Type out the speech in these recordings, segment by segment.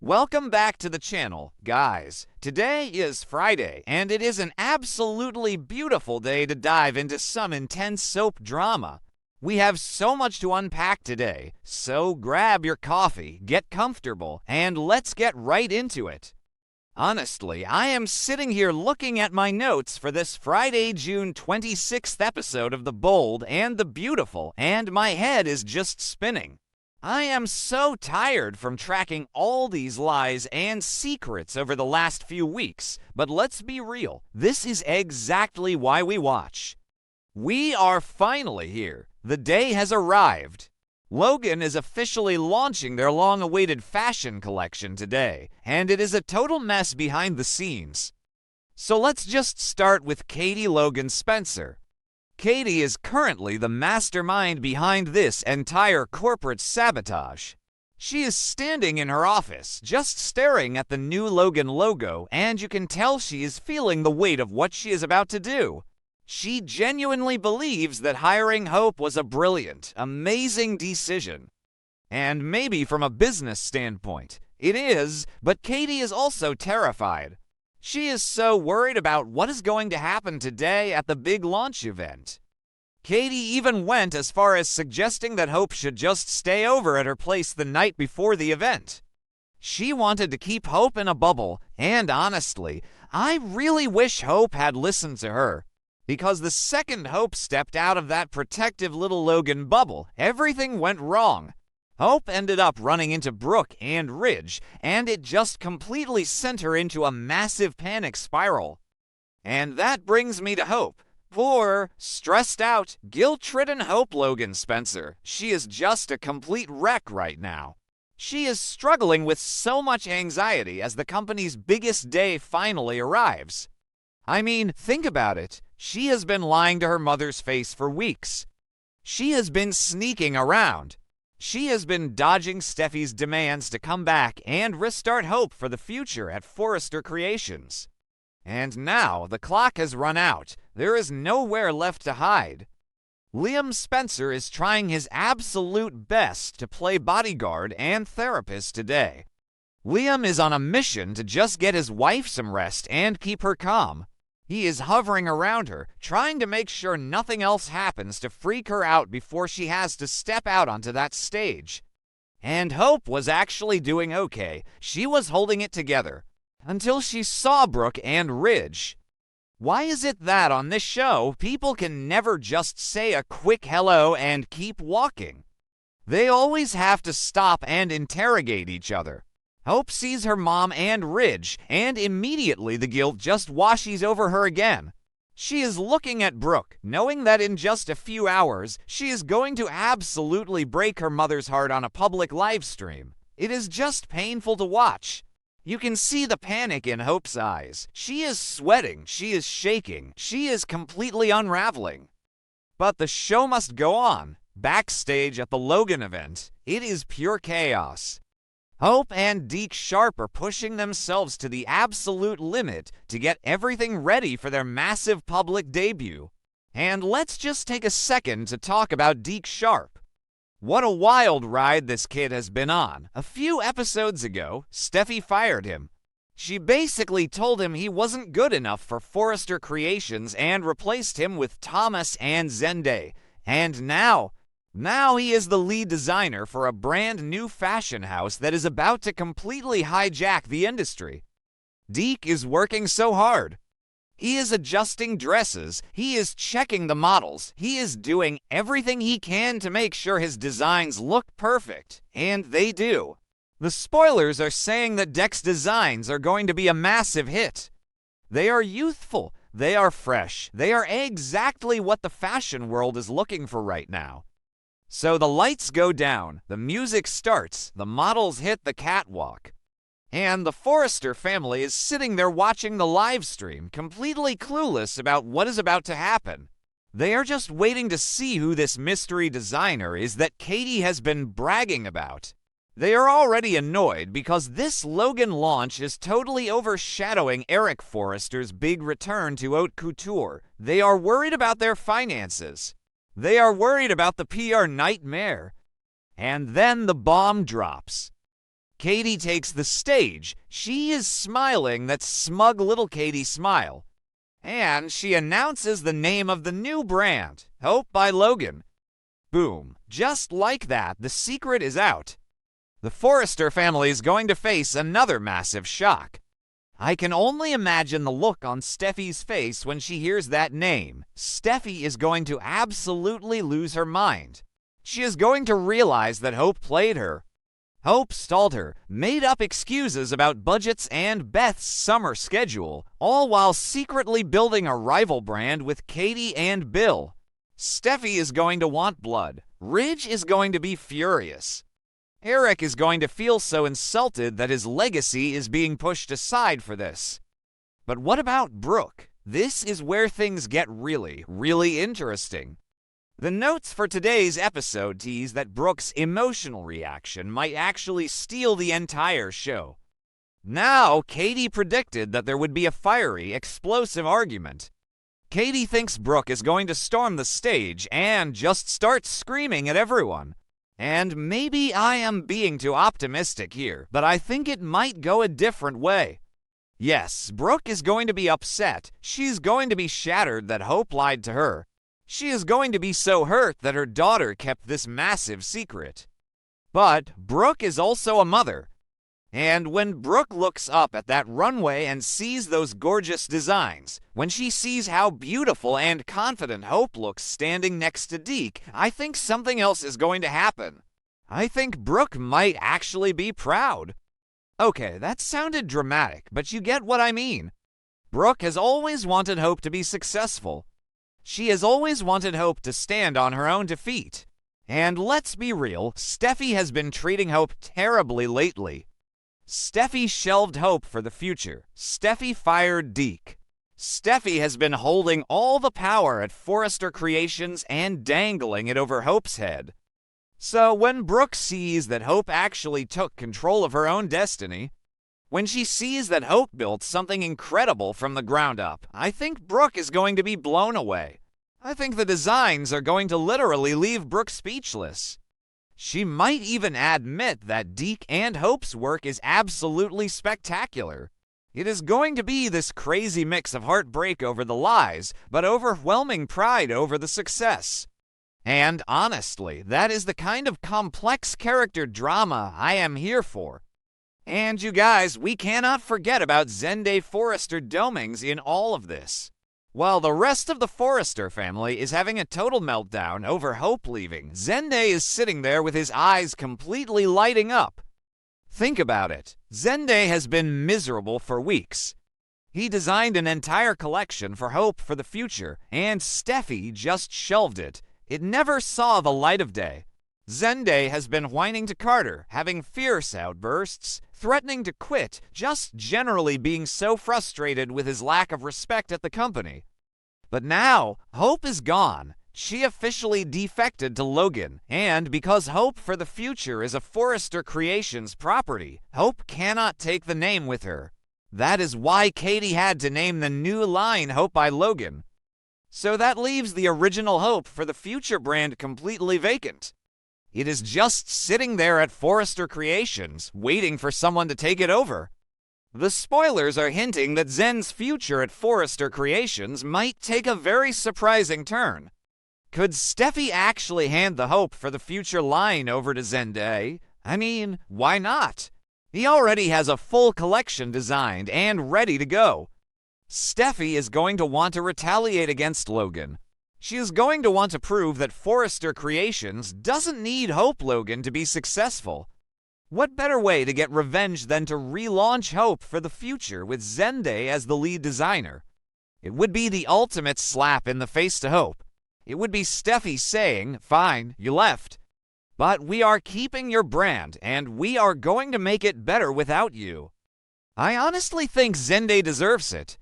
Welcome back to the channel, guys. Today is Friday, and it is an absolutely beautiful day to dive into some intense soap drama. We have so much to unpack today, so grab your coffee, get comfortable, and let's get right into it. Honestly, I am sitting here looking at my notes for this Friday, June 26th episode of The Bold and the Beautiful, and my head is just spinning. I am so tired from tracking all these lies and secrets over the last few weeks, but let's be real, this is exactly why we watch. We are finally here. The day has arrived. Logan is officially launching their long-awaited fashion collection today, and it is a total mess behind the scenes. So let's just start with Katie Logan Spencer. Katie is currently the mastermind behind this entire corporate sabotage. She is standing in her office, just staring at the new Logan logo, and you can tell she is feeling the weight of what she is about to do. She genuinely believes that hiring Hope was a brilliant, amazing decision. And maybe from a business standpoint, it is, but Katie is also terrified. She is so worried about what is going to happen today at the big launch event. Katie even went as far as suggesting that Hope should just stay over at her place the night before the event. She wanted to keep Hope in a bubble, and honestly, I really wish Hope had listened to her. Because the second Hope stepped out of that protective little Logan bubble, everything went wrong. Hope ended up running into Brooke and Ridge, and it just completely sent her into a massive panic spiral. And that brings me to Hope. Poor, stressed out, guilt-ridden Hope Logan Spencer. She is just a complete wreck right now. She is struggling with so much anxiety as the company's biggest day finally arrives. I mean, think about it. She has been lying to her mother's face for weeks. She has been sneaking around. She has been dodging Steffy's demands to come back and restart Hope for the future at Forrester Creations. And now the clock has run out. There is nowhere left to hide. Liam Spencer is trying his absolute best to play bodyguard and therapist today. Liam is on a mission to just get his wife some rest and keep her calm. He is hovering around her, trying to make sure nothing else happens to freak her out before she has to step out onto that stage. And Hope was actually doing okay. She was holding it together. Until she saw Brooke and Ridge. Why is it that on this show, people can never just say a quick hello and keep walking? They always have to stop and interrogate each other. Hope sees her mom and Ridge, and immediately the guilt just washes over her again. She is looking at Brooke, knowing that in just a few hours, she is going to absolutely break her mother's heart on a public live stream. It is just painful to watch. You can see the panic in Hope's eyes. She is sweating, she is shaking, she is completely unraveling. But the show must go on. Backstage at the Logan event, it is pure chaos. Hope and Deke Sharp are pushing themselves to the absolute limit to get everything ready for their massive public debut. And let's just take a second to talk about Deke Sharp. What a wild ride this kid has been on. A few episodes ago, Steffy fired him. She basically told him he wasn't good enough for Forrester Creations and replaced him with Thomas and Zende. And now he is the lead designer for a brand new fashion house that is about to completely hijack the industry. Deke is working so hard. He is adjusting dresses, he is checking the models, he is doing everything he can to make sure his designs look perfect, and they do. The spoilers are saying that Deck's designs are going to be a massive hit. They are youthful, they are fresh, they are exactly what the fashion world is looking for right now. So the lights go down, the music starts, the models hit the catwalk. And the Forrester family is sitting there watching the live stream, completely clueless about what is about to happen. They are just waiting to see who this mystery designer is that Katie has been bragging about. They are already annoyed because this Logan launch is totally overshadowing Eric Forrester's big return to haute couture. They are worried about their finances. They are worried about the PR nightmare. And then the bomb drops. Katie takes the stage. She is smiling that smug little Katie smile. And she announces the name of the new brand, Hope by Logan. Boom. Just like that, the secret is out. The Forrester family is going to face another massive shock. I can only imagine the look on Steffy's face when she hears that name. Steffy is going to absolutely lose her mind. She is going to realize that Hope played her. Hope stalled her, made up excuses about budgets and Beth's summer schedule, all while secretly building a rival brand with Katie and Bill. Steffy is going to want blood. Ridge is going to be furious. Eric is going to feel so insulted that his legacy is being pushed aside for this. But what about Brooke? This is where things get really, really interesting. The notes for today's episode tease that Brooke's emotional reaction might actually steal the entire show. Now, Katie predicted that there would be a fiery, explosive argument. Katie thinks Brooke is going to storm the stage and just start screaming at everyone. And maybe I am being too optimistic here, but I think it might go a different way. Yes, Brooke is going to be upset. She's going to be shattered that Hope lied to her. She is going to be so hurt that her daughter kept this massive secret. But Brooke is also a mother. And when Brooke looks up at that runway and sees those gorgeous designs, when she sees how beautiful and confident Hope looks standing next to Deke, I think something else is going to happen. I think Brooke might actually be proud. Okay, that sounded dramatic, but you get what I mean. Brooke has always wanted Hope to be successful. She has always wanted Hope to stand on her own feet. And let's be real, Steffy has been treating Hope terribly lately. Steffy shelved Hope for the future. Steffy fired Deke. Steffy has been holding all the power at Forrester Creations and dangling it over Hope's head. So when Brooke sees that Hope actually took control of her own destiny, when she sees that Hope built something incredible from the ground up, I think Brooke is going to be blown away. I think the designs are going to literally leave Brooke speechless. She might even admit that Deke and Hope's work is absolutely spectacular. It is going to be this crazy mix of heartbreak over the lies, but overwhelming pride over the success. And honestly, that is the kind of complex character drama I am here for. And you guys, we cannot forget about Zende Forrester Domings in all of this. While the rest of the Forrester family is having a total meltdown over Hope leaving, Zende is sitting there with his eyes completely lighting up. Think about it. Zende has been miserable for weeks. He designed an entire collection for Hope for the future, and Steffy just shelved it. It never saw the light of day. Zende has been whining to Carter, having fierce outbursts, threatening to quit, just generally being so frustrated with his lack of respect at the company. But now, Hope is gone. She officially defected to Logan, and because Hope for the future is a Forrester Creations property, Hope cannot take the name with her. That is why Katie had to name the new line Hope by Logan. So that leaves the original Hope for the future brand completely vacant. It is just sitting there at Forrester Creations, waiting for someone to take it over. The spoilers are hinting that Zen's future at Forrester Creations might take a very surprising turn. Could Steffy actually hand the Hope for the future line over to Zende? I mean, why not? He already has a full collection designed and ready to go. Steffy is going to want to retaliate against Logan. She is going to want to prove that Forrester Creations doesn't need Hope Logan to be successful. What better way to get revenge than to relaunch Hope for the future with Zende as the lead designer? It would be the ultimate slap in the face to Hope. It would be Steffy saying, "Fine, you left. But we are keeping your brand, and we are going to make it better without you." I honestly think Zende deserves it.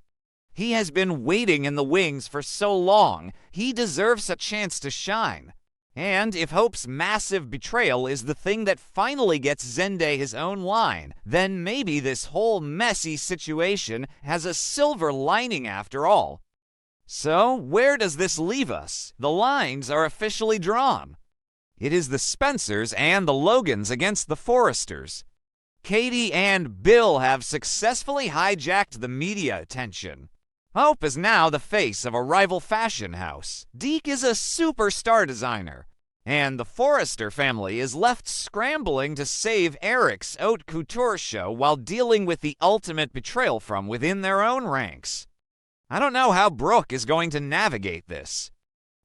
He has been waiting in the wings for so long. He deserves a chance to shine. And if Hope's massive betrayal is the thing that finally gets Zende his own line, then maybe this whole messy situation has a silver lining after all. So, where does this leave us? The lines are officially drawn. It is the Spencers and the Logans against the Forresters. Katie and Bill have successfully hijacked the media attention. Hope is now the face of a rival fashion house. Deke is a superstar designer. And the Forrester family is left scrambling to save Eric's haute couture show while dealing with the ultimate betrayal from within their own ranks. I don't know how Brooke is going to navigate this.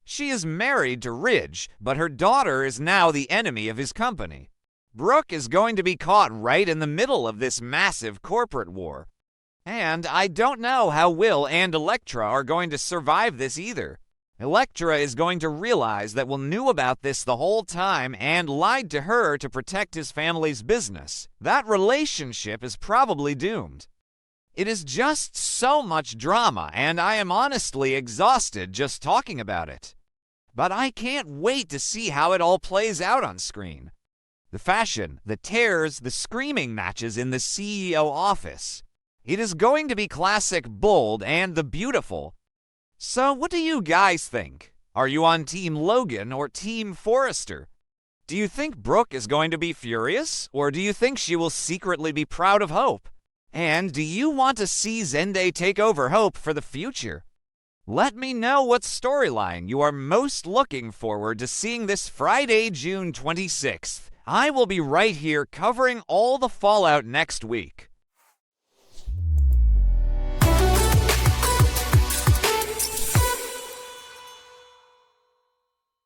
She is married to Ridge, but her daughter is now the enemy of his company. Brooke is going to be caught right in the middle of this massive corporate war. And I don't know how Will and Elektra are going to survive this either. Elektra is going to realize that Will knew about this the whole time and lied to her to protect his family's business. That relationship is probably doomed. It is just so much drama, and I am honestly exhausted just talking about it. But I can't wait to see how it all plays out on screen. The fashion, the tears, the screaming matches in the CEO office. It is going to be classic bold and the beautiful. So what do you guys think? Are you on Team Logan or Team Forrester? Do you think Brooke is going to be furious, or do you think she will secretly be proud of Hope? And do you want to see Zende take over Hope for the future? Let me know what storyline you are most looking forward to seeing this Friday, June 26th. I will be right here covering all the fallout next week.